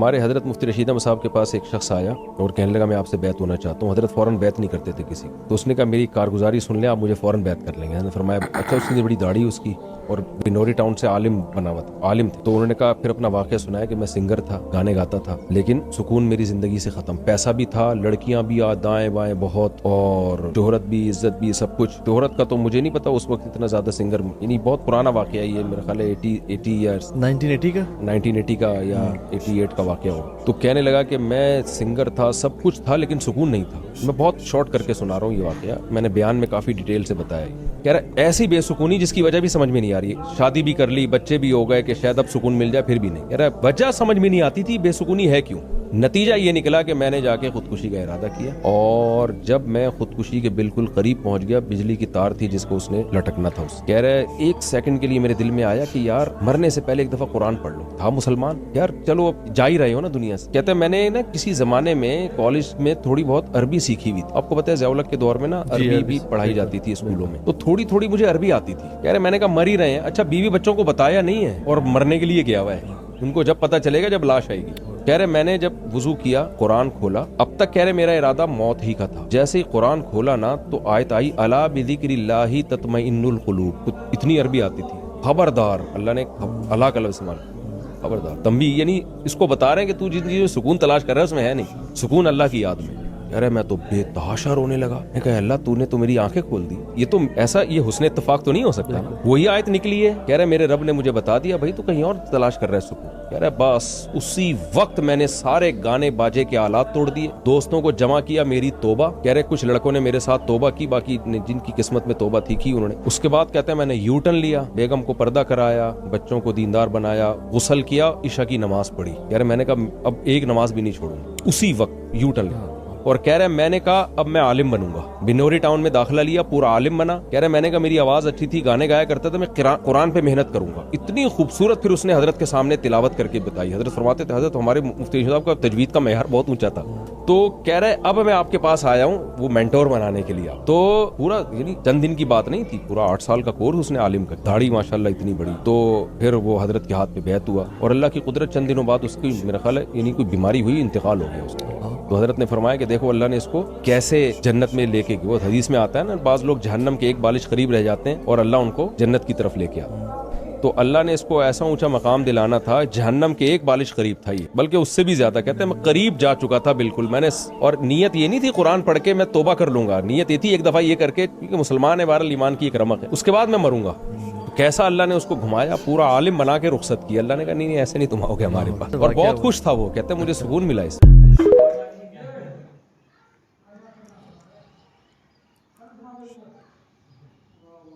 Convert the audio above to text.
ہمارے حضرت مفتی رشید احمد صاحب کے پاس ایک شخص آیا اور کہنے لگا میں آپ سے بیعت ہونا چاہتا ہوں. حضرت فوراً بیعت نہیں کرتے تھے کسی کو, تو اس نے کہا میری کارگزاری سن لیں, آپ مجھے فوراً بیعت کر لیں گے. حضرت نے فرمایا اچھا. اس نے بڑی داڑھی اس کی اور بنوری ٹاؤن سے عالم بنا ہوا تھا, عالم تھے. تو انہوں نے کہا پھر اپنا واقعہ سنایا کہ میں سنگر تھا, گانے گاتا تھا, لیکن سکون میری زندگی سے ختم. پیسہ بھی تھا, لڑکیاں بھی دائیں بائیں بہت, اور شہرت بھی, عزت بھی, سب کچھ. شہرت کا تو مجھے نہیں پتا اس وقت اتنا زیادہ سنگر, یعنی بہت پرانا واقعہ ہے یہ, میرا خیال ہے 80 ایئرس 1980 کا یا 88 کا واقعہ ہو. تو کہنے لگا کہ میں سنگر تھا, سب کچھ تھا, لیکن سکون نہیں تھا. میں بہت شارٹ کر کے سنا رہا ہوں یہ واقعہ, میں نے بیان میں کافی ڈیٹیل سے بتایا. کہہ رہا ایسی بے سکونی جس کی وجہ بھی سمجھ میں نہیں آ رہی ہے, شادی بھی کر لی, بچے بھی ہو گئے کہ شاید اب سکون مل جائے, پھر بھی نہیں. کہہ رہا وجہ سمجھ میں نہیں آتی تھی, بے سکونی ہے کیوں. نتیجہ یہ نکلا کہ میں نے جا کے خودکشی کا ارادہ کیا, اور جب میں خودکشی کے بالکل قریب پہنچ گیا, بجلی کی تار تھی جس کو اس نے لٹکنا تھا. اس کہہ رہے ایک سیکنڈ کے لیے میرے دل میں آیا کہ یار مرنے سے پہلے ایک دفعہ قرآن پڑھ لو. تھا مسلمان یار, چلو اب جا ہی رہے ہو نا دنیا سے. کہتے ہیں میں نے نا کسی زمانے میں کالج میں تھوڑی بہت عربی سیکھی ہوئی تھی. آپ کو پتہ ہے ضیاء الحق کے دور میں نا عربی بھی پڑھائی جاتی تھی اسکولوں میں, تو تھوڑی تھوڑی مجھے عربی آتی تھی. کہہ رہے میں نے کہا مر ہی رہے ہیں, اچھا بیوی بچوں کو بتایا نہیں ہے اور مرنے کے لیے گیا ہوا ہے, ان کو جب پتہ چلے گا جب لاش آئے گی. کہہ رہے میں نے جب وضو کیا, قرآن کھولا, اب تک کہہ رہے میرا ارادہ موت ہی کا تھا. جیسے ہی قرآن کھولا نا تو آیت آئی الا بذکر اللہ تطمئن القلوب. اتنی عربی آتی تھی. خبردار, اللہ نے اللہ کا لفظ استعمال, خبردار تنبیہ, یعنی اس کو بتا رہے ہیں کہ تو جن چیزوں سکون تلاش کر رہا ہے اس میں ہے نہیں سکون, اللہ کی یاد میں. ارے میں تو بے تحاشا رونے لگا. میں کہا اللہ تو نے تو میری آنکھیں کھول دی, یہ تو ایسا, یہ حسن اتفاق تو نہیں ہو سکتا. وہی آیت نکلی ہے. کہہ رہے میرے رب نے مجھے بتا دیا بھائی تو کہیں اور تلاش کر رہا ہے سکون. کہہ رہے بس اسی وقت میں نے سارے گانے باجے کے آلات توڑ دیے, دوستوں کو جمع کیا, میری توبہ. کہہ رہے کچھ لڑکوں نے میرے ساتھ توبہ کی, باقی جن کی قسمت میں توبہ تھی کی انہوں نے. اس کے بعد کہتے ہیں میں نے یو ٹرن لیا, بیگم کو پردہ کرایا, بچوں کو دیندار بنایا, غسل کیا, عشاء کی نماز پڑھی. کہہ رہے میں نے کہا اب ایک نماز بھی نہیں چھوڑوں. اسی وقت یو ٹرن لیا. اور کہہ رہے میں نے کہا اب میں عالم بنوں گا. بنوری ٹاؤن میں داخلہ لیا, پورا عالم بنا. کہہ رہے میں نے کہا میری آواز اچھی تھی, گانے گایا کرتا تھا, میں قرآن پہ محنت کروں گا. اتنی خوبصورت پھر اس نے حضرت کے سامنے تلاوت کر کے بتائی. حضرت فرماتے تھے, حضرت ہمارے مفتی صاحب کا تجوید کا معیار بہت اونچا تھا. تو کہہ رہے اب میں آپ کے پاس آیا ہوں وہ مینٹور بنانے کے لیے. تو پورا یعنی چند دن کی بات نہیں تھی, پورا 8 سال کا کورس اس نے عالم کا, داڑھی ماشاءاللہ اتنی بڑی. تو پھر وہ حضرت کے ہاتھ پہ بیعت ہوا, اور اللہ کی قدرت چند دنوں بعد اس کی میرا خیال ہے یعنی کوئی بیماری ہوئی, انتقال ہو گیا اس کا. تو حضرت نے فرمایا کہ دیکھو اللہ نے اس کو کیسے جنت میں لے کے گیا. وہ حدیث میں آتا ہے نا, بعض لوگ جہنم کے ایک بالش قریب رہ جاتے ہیں اور اللہ ان کو جنت کی طرف لے کے آتا. تو اللہ نے اس کو ایسا اونچا مقام دلانا تھا, جہنم کے ایک بالش قریب تھا یہ, بلکہ اس سے بھی زیادہ. کہتے ہیں میں قریب جا چکا تھا بالکل. میں نے, اور نیت یہ نہیں تھی قرآن پڑھ کے میں توبہ کر لوں گا, نیت یہ تھی ایک دفعہ یہ کر کے, کیونکہ مسلمان ہے بہرحال, ایمان کی ایک رمق ہے, اس کے بعد میں مروں گا. کیسا اللہ نے اس کو گھمایا, پورا عالم بنا کے رخصت کیا. اللہ نے کہا نہیں ایسے نہیں تم آؤ گے ہمارے پاس, اور بہت خوش تھا وہ. کہتے ہیں مجھے سکون ملا اس